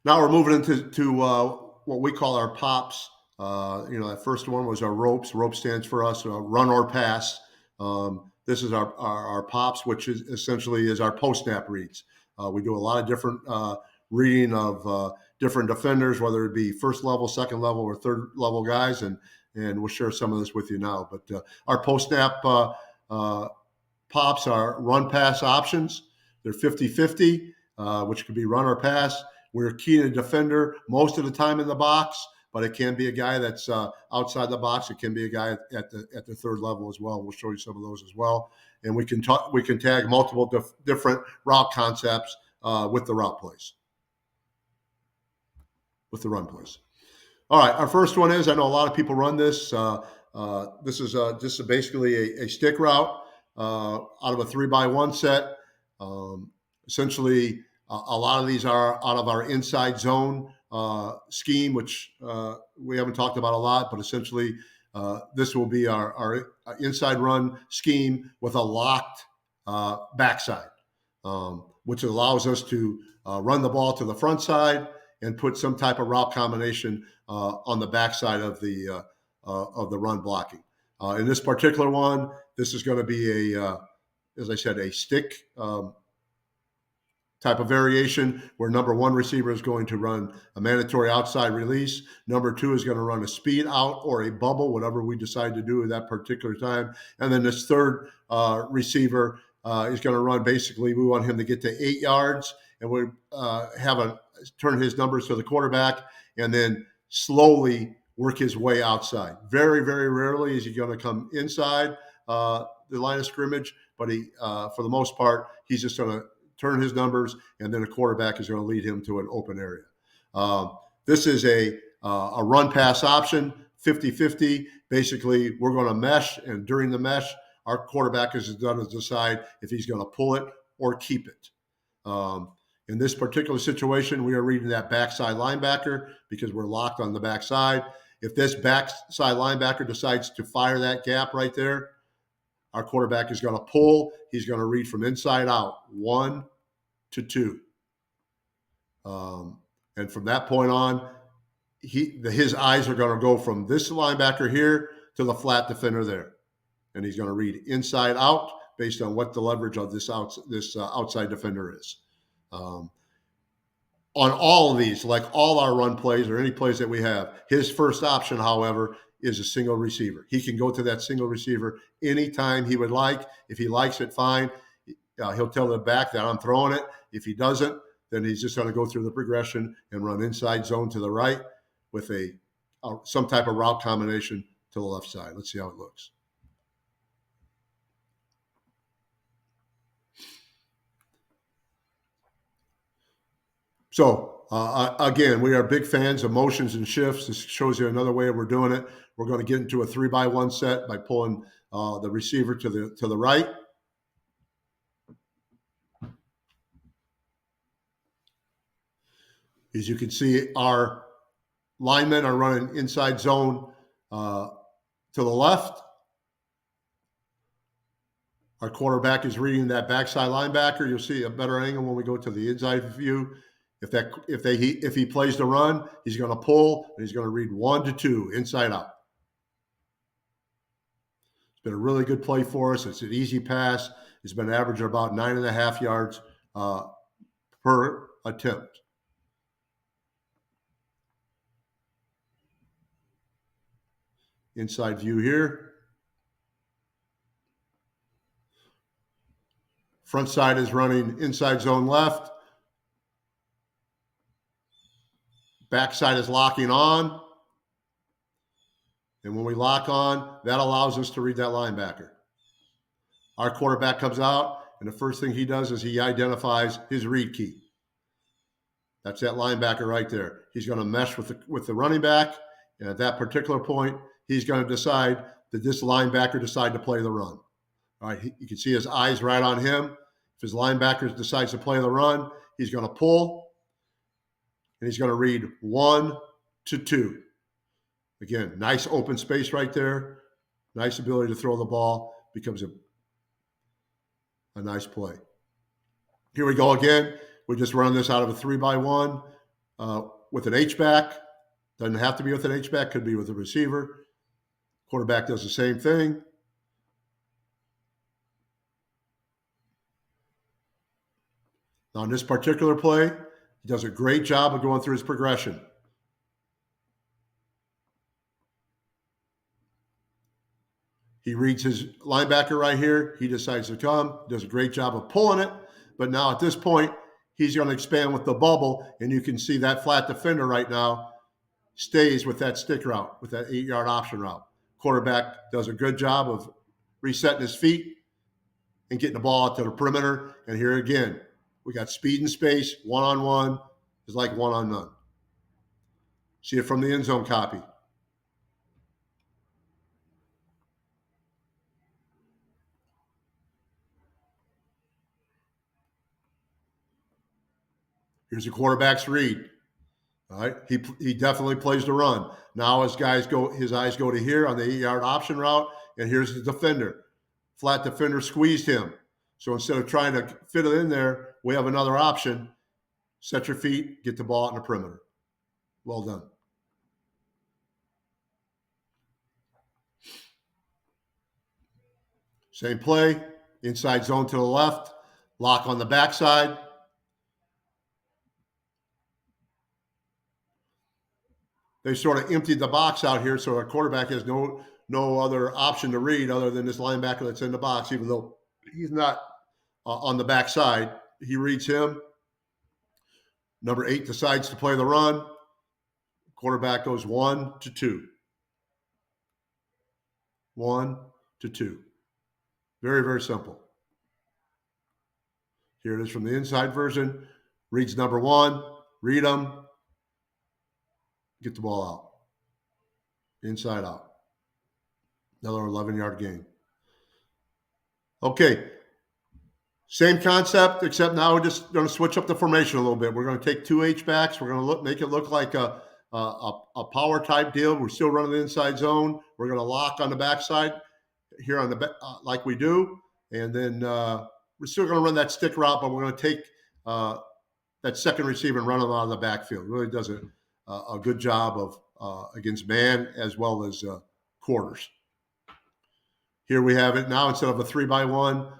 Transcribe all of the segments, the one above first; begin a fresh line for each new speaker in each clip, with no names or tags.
Now we're moving into what we call our pops. That first one was our ropes. Rope stands for us, run or pass. This is our pops, which is essentially is our post-snap reads. We do a lot of different reading of different defenders, whether it be first level, second level, or third level guys, and we'll share some of this with you now. But our post-snap pops are run-pass options. They're 50-50, which could be run or pass. We're keying a defender most of the time in the box, but it can be a guy that's outside the box. It can be a guy at the third level as well. We'll show you some of those as well. And we can tag multiple different route concepts with the route plays, with the run plays. All right, our first one is, I know a lot of people run this. This is just basically a stick route out of a 3x1 set. Essentially, a lot of these are out of our inside zone scheme, which we haven't talked about a lot, but essentially this will be our inside run scheme with a locked backside, which allows us to run the ball to the front side and put some type of route combination on the backside of the run blocking. In this particular one, this is going to be as I said, a stick type of variation where number one receiver is going to run a mandatory outside release. Number two is going to run a speed out or a bubble, whatever we decide to do at that particular time. And then this third receiver is going to run, basically, we want him to get to 8 yards, and we turn his numbers to the quarterback and then slowly work his way outside. Very, very rarely is he going to come inside the line of scrimmage, but for the most part, he's just going to turn his numbers, and then a quarterback is going to lead him to an open area. This is a run-pass option, 50-50. Basically, we're going to mesh, and during the mesh, our quarterback is going to decide if he's going to pull it or keep it. In this particular situation, we are reading that backside linebacker because we're locked on the backside. If this backside linebacker decides to fire that gap right there, our quarterback is going to pull. He's going to read from inside out, 1 to 2. And from that point on, his eyes are going to go from this linebacker here to the flat defender there. And he's going to read inside out based on what the leverage of this outside defender is. On all of these, like all our run plays or any plays that we have, his first option, however, is a single receiver. He can go to that single receiver anytime he would like. If he likes it, fine. He'll tell the back that I'm throwing it. If he doesn't, then he's just going to go through the progression and run inside zone to the right with some type of route combination to the left side. Let's see how it looks. So, again, we are big fans of motions and shifts. This shows you another way we're doing it. We're going to get into a 3x1 set by pulling the receiver to the right. As you can see, our linemen are running inside zone to the left. Our quarterback is reading that backside linebacker. You'll see a better angle when we go to the inside view. If he plays the run, he's going to pull, and he's going to read 1 to 2 inside out. It's been a really good play for us. It's an easy pass. It's been averaging about 9.5 yards per attempt. Inside view here. Front side is running inside zone left. Backside is locking on. And when we lock on, that allows us to read that linebacker. Our quarterback comes out, and the first thing he does is he identifies his read key. That's that linebacker right there. He's going to mesh with the running back, and at that particular point, he's going to decide that this linebacker decide to play the run. All right, you can see his eyes right on him. If his linebacker decides to play the run, he's going to pull, and he's going to read 1 to 2. Again, nice open space right there. Nice ability to throw the ball. Becomes a nice play. Here we go again. We just run this out of a 3x1. with an H-back. Doesn't have to be with an H-back, could be with a receiver. Quarterback does the same thing. On this particular play, he does a great job of going through his progression. He reads his linebacker right here. He decides to come, does a great job of pulling it. But now at this point, he's going to expand with the bubble, and you can see that flat defender right now stays with that stick route, with that 8-yard option route. Quarterback does a good job of resetting his feet and getting the ball out to the perimeter. And here again, we got speed and space, one-on-one is like one-on-none. See it from the end zone copy. Here's the quarterback's read. All right, he definitely plays the run. Now his eyes go to here on the 8-yard option route, and here's the defender. Flat defender squeezed him. So instead of trying to fit it in there, we have another option. Set your feet, get the ball out in the perimeter. Well done. Same play, inside zone to the left, lock on the backside. They sort of emptied the box out here, so our quarterback has no other option to read other than this linebacker that's in the box, even though he's not on the backside. He reads him. Number 8 decides to play the run. Quarterback goes 1 to 2. 1 to 2. Very, very simple. Here it is from the inside version. Reads number 1. Read them. Get the ball out. Inside out. Another 11-yard gain. Okay. Same concept, except now we're just going to switch up the formation a little bit. We're going to take 2 H-backs. We're going to make it look like a power type deal. We're still running the inside zone. We're going to lock on the backside here on the like we do, and then we're still going to run that stick route, but we're going to take that second receiver and run him out of the backfield. Really does a good job of against man as well as quarters. Here we have it now. Instead of a 3-by-1,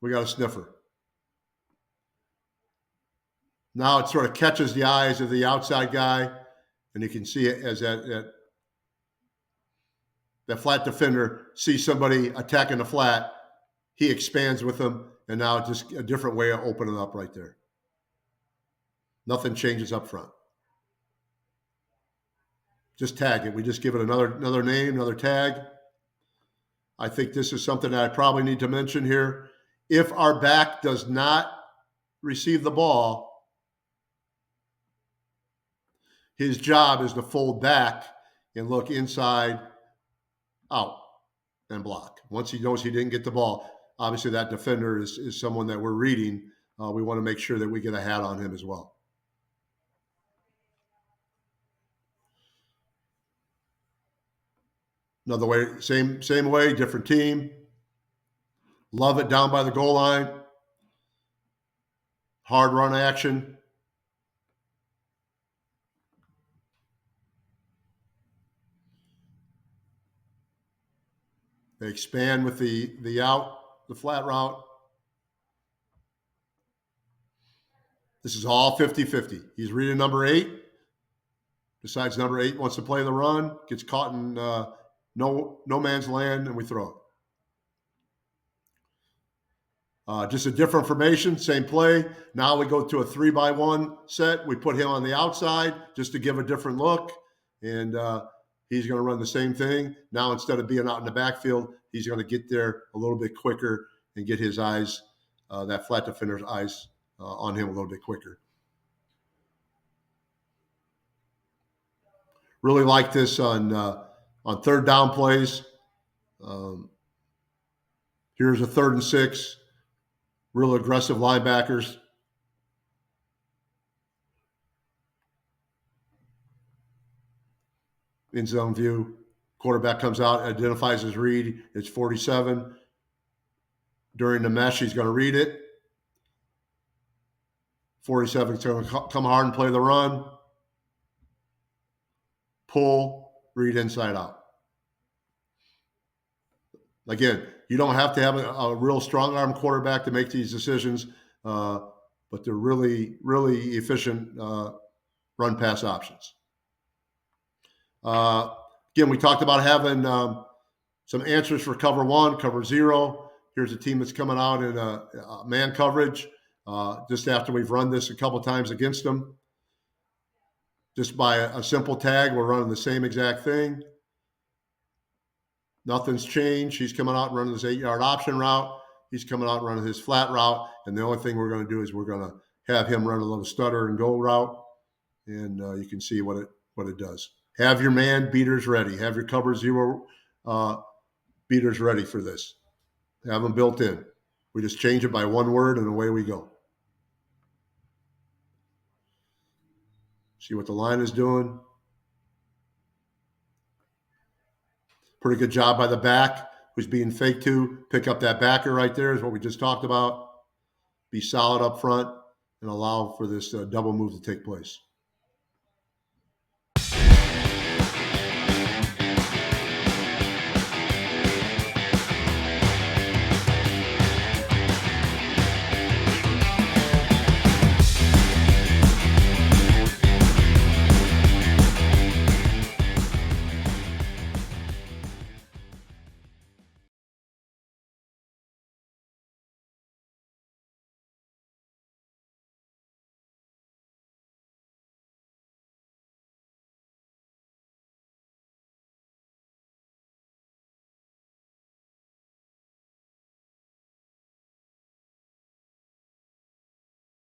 we got a sniffer. Now it sort of catches the eyes of the outside guy, and you can see it as that flat defender sees somebody attacking the flat. He expands with them, and now it's just a different way of opening up right there. Nothing changes up front. Just tag it. We just give it another name, another tag. I think this is something that I probably need to mention here. If our back does not receive the ball, his job is to fold back and look inside, out, and block. Once he knows he didn't get the ball, obviously that defender is someone that we're reading. We want to make sure that we get a hat on him as well. Another way, same way, different team. Love it down by the goal line. Hard run action. They expand with the out, the flat route. This is all 50-50. He's reading number 8. Decides number 8 wants to play the run. Gets caught in no man's land, and we throw it. Just a different formation, same play. Now we go to a 3-by-1 set. We put him on the outside just to give a different look. And he's going to run the same thing. Now, instead of being out in the backfield, he's going to get there a little bit quicker and get his eyes, that flat defender's eyes on him a little bit quicker. Really like this on third down plays. Here's a 3rd and 6. Real aggressive linebackers. In zone view. Quarterback comes out, identifies his read. It's 47. During the mesh, he's going to read it. 47 is going to come hard and play the run. Pull, read inside out. Again, you don't have to have a real strong arm quarterback to make these decisions, but they're really, really efficient run pass options. Again, we talked about having some answers for cover 1, cover 0. Here's a team that's coming out in a man coverage just after we've run this a couple times against them. Just by a simple tag, we're running the same exact thing. Nothing's changed. He's coming out and running his 8-yard option route. He's coming out and running his flat route. And the only thing we're going to do is we're going to have him run a little stutter and go route. And you can see what it does. Have your man beaters ready. Have your cover 0 beaters ready for this. Have them built in. We just change it by one word and away we go. See what the line is doing. Pretty good job by the back who's being faked to. Pick up that backer right there is what we just talked about. Be solid up front and allow for this double move to take place.